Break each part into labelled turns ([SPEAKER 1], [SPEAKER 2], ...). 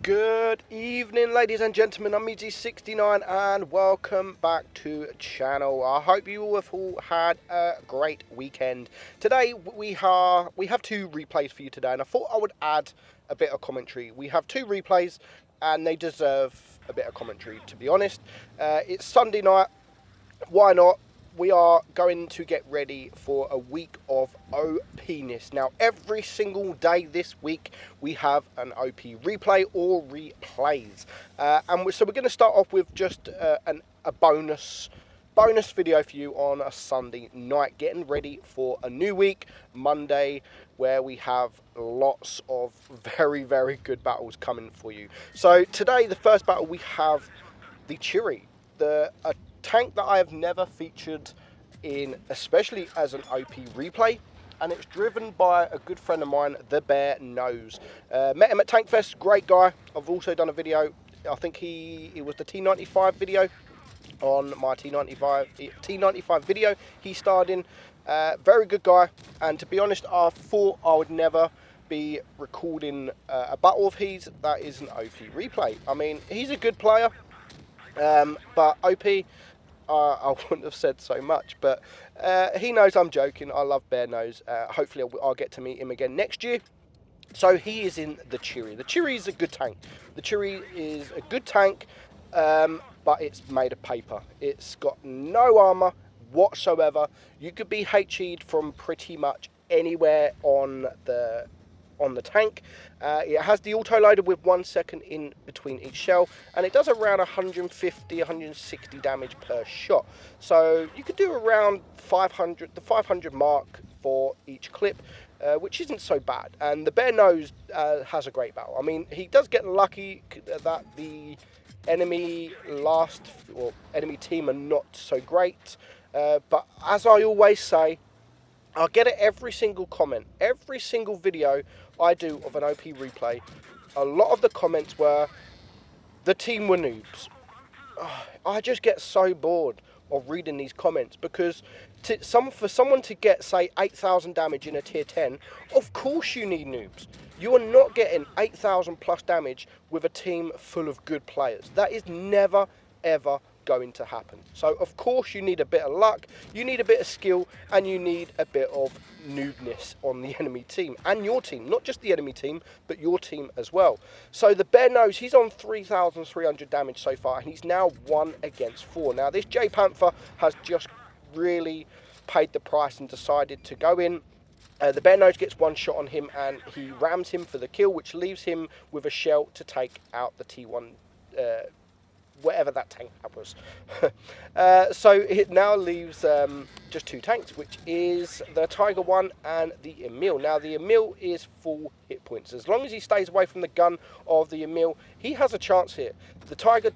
[SPEAKER 1] Good evening, ladies and gentlemen. I'm Meadsy69 and welcome back to the channel. I hope you all have had a great weekend. Today we have two replays for you today, and I thought I would add a bit of commentary. We have two replays and they deserve a bit of commentary, to be honest. It's Sunday night. Why not? We are going to get ready for a week of OP-ness. Now, every single day this week, we have an OP replay or replays. So we're going to start off with just a bonus video for you on a Sunday night, getting ready for a new week, Monday, where we have lots of very, very good battles coming for you. So today, the first battle, we have the Chiri, a tank that I have never featured in, especially as an OP replay, and it's driven by a good friend of mine, the Bear Knows. Met him at Tank Fest, great guy. I've also done a video, I think it was the T95 video, on my T95 video he starred in. Very good guy, and to be honest, I thought I would never be recording a battle of his that is an OP replay. I mean, he's a good player, but OP, I wouldn't have said so much, but he knows I'm joking. I love Bear Knows. Hopefully I'll get to meet him again next year. So he is in the Chiri. The Chiri is a good tank. The Chiri is a good tank, but it's made of paper. It's got no armor whatsoever. You could be HE'd from pretty much anywhere on the tank. It has the auto loader with 1 second in between each shell, and it does around 150-160 damage per shot. So you could do around the 500 mark for each clip, which isn't so bad. And the Bear Knows has a great battle. I mean, he does get lucky that the enemy team are not so great, but as I always say, I get it every single comment, every single video I do of an OP replay. A lot of the comments were, the team were noobs. I just get so bored of reading these comments, because for someone to get, say, 8,000 damage in a tier 10, of course you need noobs. You are not getting 8,000 plus damage with a team full of good players. That is never, ever going to happen. So of course you need a bit of luck, you need a bit of skill, and you need a bit of noobness on the enemy team and your team. Not just the enemy team, but your team as well. So the Bear Knows, he's on 3,300 damage so far, and he's now 1 against 4. Now this J Panther has just really paid the price and decided to go in. The Bear Knows gets one shot on him and he rams him for the kill, which leaves him with a shell to take out the T1, whatever that tank was. So it now leaves just two tanks, which is the Tiger 1 and the Emil. Now the Emil is full hit points. As long as he stays away from the gun of the Emil, he has a chance here. The Tiger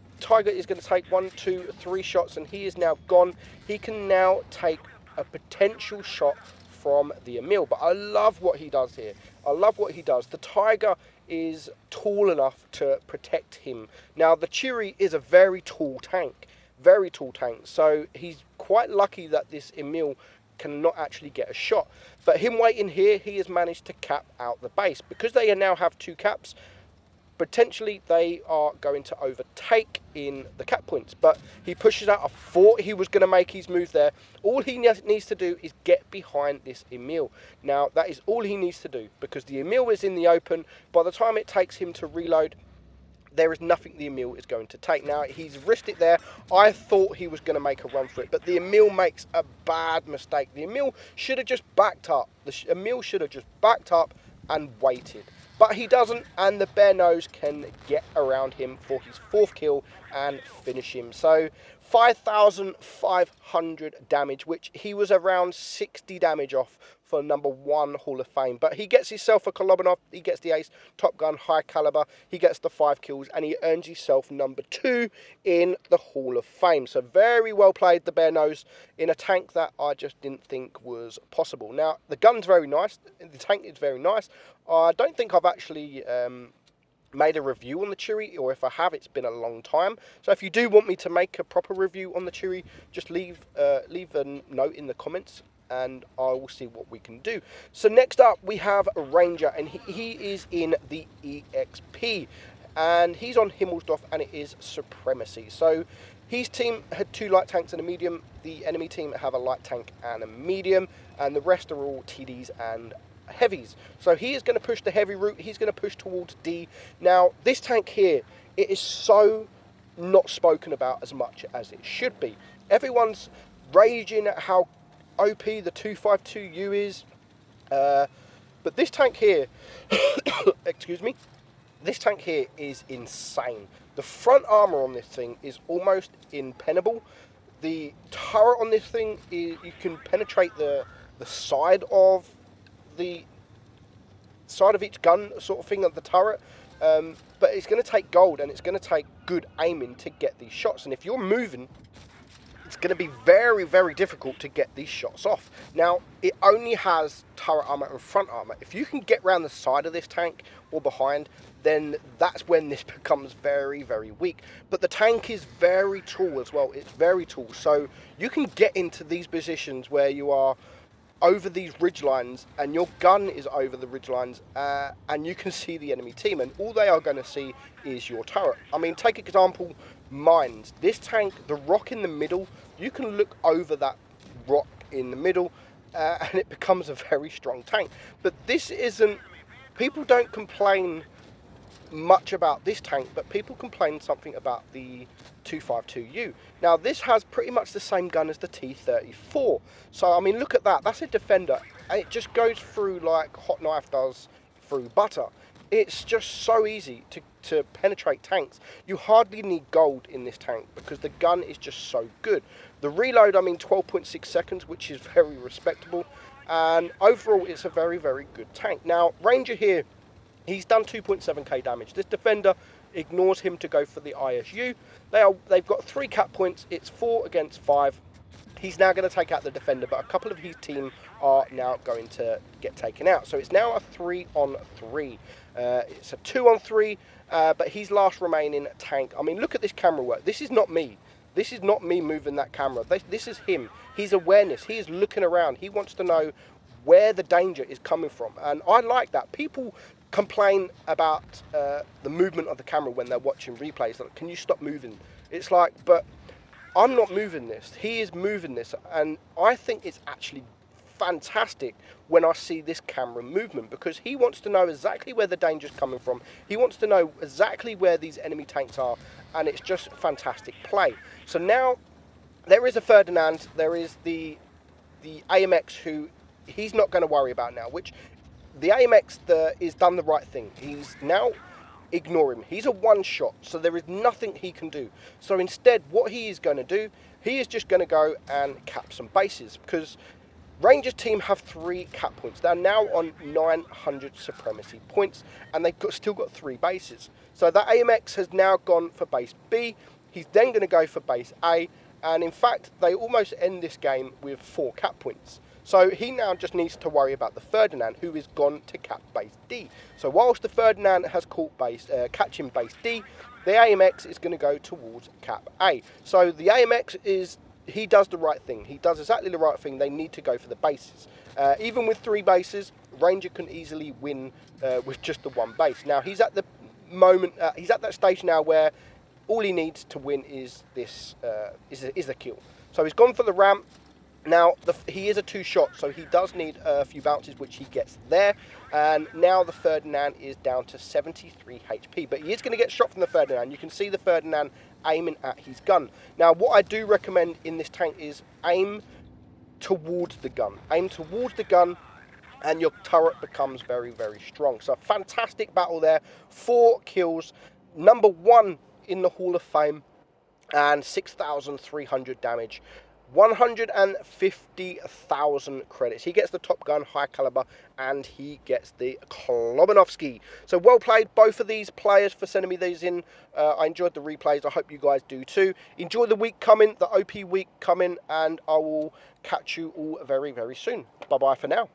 [SPEAKER 1] is going to take 1, 2, 3 shots, and he is now gone. He can now take a potential shot from the Emil, but I love what he does here. I love what he does. The Tiger is tall enough to protect him. Now the Chiri is a very tall tank, so he's quite lucky that this Emil cannot actually get a shot. But him waiting here, he has managed to cap out the base. Because they now have 2 caps, potentially they are going to overtake in the cap points, but he pushes out. I thought he was going to make his move there. All he needs to do is get behind this Emil. Now that is all he needs to do, because the Emil is in the open. By the time it takes him to reload, there is nothing the Emil is going to take. Now he's risked it there. I thought he was going to make a run for it, but the Emil makes a bad mistake. The Emil should have just backed up. And waited. But he doesn't, and the Bear Knows can get around him for his 4th kill and finish him. So 5,500 damage, which he was around 60 damage off for number 1 Hall of Fame. But he gets himself a Kolobanov, he gets the ace, Top Gun, high caliber, he gets the 5 kills, and he earns himself number 2 in the Hall of Fame. So very well played, the Bear Knows, in a tank that I just didn't think was possible. Now, the gun's very nice, the tank is very nice. I don't think I've actually made a review on the Chiri, or if I have, it's been a long time. So if you do want me to make a proper review on the Chiri, just leave a note in the comments, and I will see what we can do. So next up we have Ranger, and he is in the EXP. and he's on Himmelsdorf, and it is Supremacy. So his team had 2 light tanks and a medium. The enemy team have a light tank and a medium, and the rest are all TDs and heavies. So he is going to push the heavy route. He's going to push towards D. Now, this tank here, it is so not spoken about as much as it should be. Everyone's raging at how OP the 252U is, but this tank here, excuse me, this tank here is insane. The front armor on this thing is almost impenetrable. The turret on this thing is, you can penetrate the side of each gun sort of thing of the turret, but it's going to take gold, and it's going to take good aiming to get these shots. And if you're moving, it's going to be very, very difficult to get these shots off. Now, it only has turret armor and front armor. If you can get around the side of this tank or behind, then that's when this becomes very, very weak. But the tank is very tall as well. It's very tall, so you can get into these positions where you are over these ridge lines, and your gun is over the ridge lines, and you can see the enemy team, and all they are going to see is your turret. I mean, take example, mines. This tank, the rock in the middle, you can look over that rock in the middle, and it becomes a very strong tank. But this isn't, people don't complain much about this tank, but people complain something about the 252U. Now, this has pretty much the same gun as the T-34. So, I mean, look at that. That's a defender, and it just goes through like hot knife does through butter. It's just so easy to penetrate tanks. You hardly need gold in this tank because the gun is just so good. The reload, I mean, 12.6 seconds, which is very respectable. And overall, it's a very, very good tank. Now, Ranger here, he's done 2.7k damage. This defender ignores him to go for the ISU. They've got 3 cap points. It's 4 against 5. He's now going to take out the defender, but a couple of his team are now going to get taken out. So it's now a 3-on-3. It's a 2-on-3, but he's last remaining tank. I mean, look at this camera work. This is not me. This is not me moving that camera. This is him. His awareness. He is looking around. He wants to know where the danger is coming from. And I like that. People complain about the movement of the camera when they're watching replays. Like, can you stop moving? It's like, but I'm not moving this. He is moving this. And I think it's actually fantastic when I see this camera movement, because he wants to know exactly where the danger's coming from. He wants to know exactly where these enemy tanks are, and it's just fantastic play. So now there is a Ferdinand. There is the AMX, who he's not going to worry about now, which the AMX is done the right thing. He's now, ignore him. He's a one-shot, so there is nothing he can do. So instead, what he is going to do, he is just going to go and cap some bases, because Rangers team have 3 cap points. They're now on 900 supremacy points, and they've still got 3 bases. So that AMX has now gone for base B. He's then going to go for base A, and in fact, they almost end this game with 4 cap points. So he now just needs to worry about the Ferdinand, who is gone to cap base D. So whilst the Ferdinand has caught catching base D, the AMX is going to go towards cap A. So the AMX he does the right thing. He does exactly the right thing. They need to go for the bases. Even with 3 bases, Ranger can easily win with just the 1 base. Now, he's at the moment, he's at that stage now where all he needs to win is this, is a kill. So he's gone for the ramp. Now, he is a 2-shot, so he does need a few bounces, which he gets there. And now the Ferdinand is down to 73 HP. But he is going to get shot from the Ferdinand. You can see the Ferdinand aiming at his gun. Now, what I do recommend in this tank is aim towards the gun. Aim towards the gun, and your turret becomes very, very strong. So, fantastic battle there. 4 kills. Number 1 in the Hall of Fame. And 6,300 damage. 150,000 credits. He gets the Top Gun high caliber, and he gets the Kolobanov. So well played, both of these players, for sending me these in. I enjoyed the replays. I hope you guys do too. Enjoy the week coming, the OP week coming, and I will catch you all very, very soon. Bye bye for now.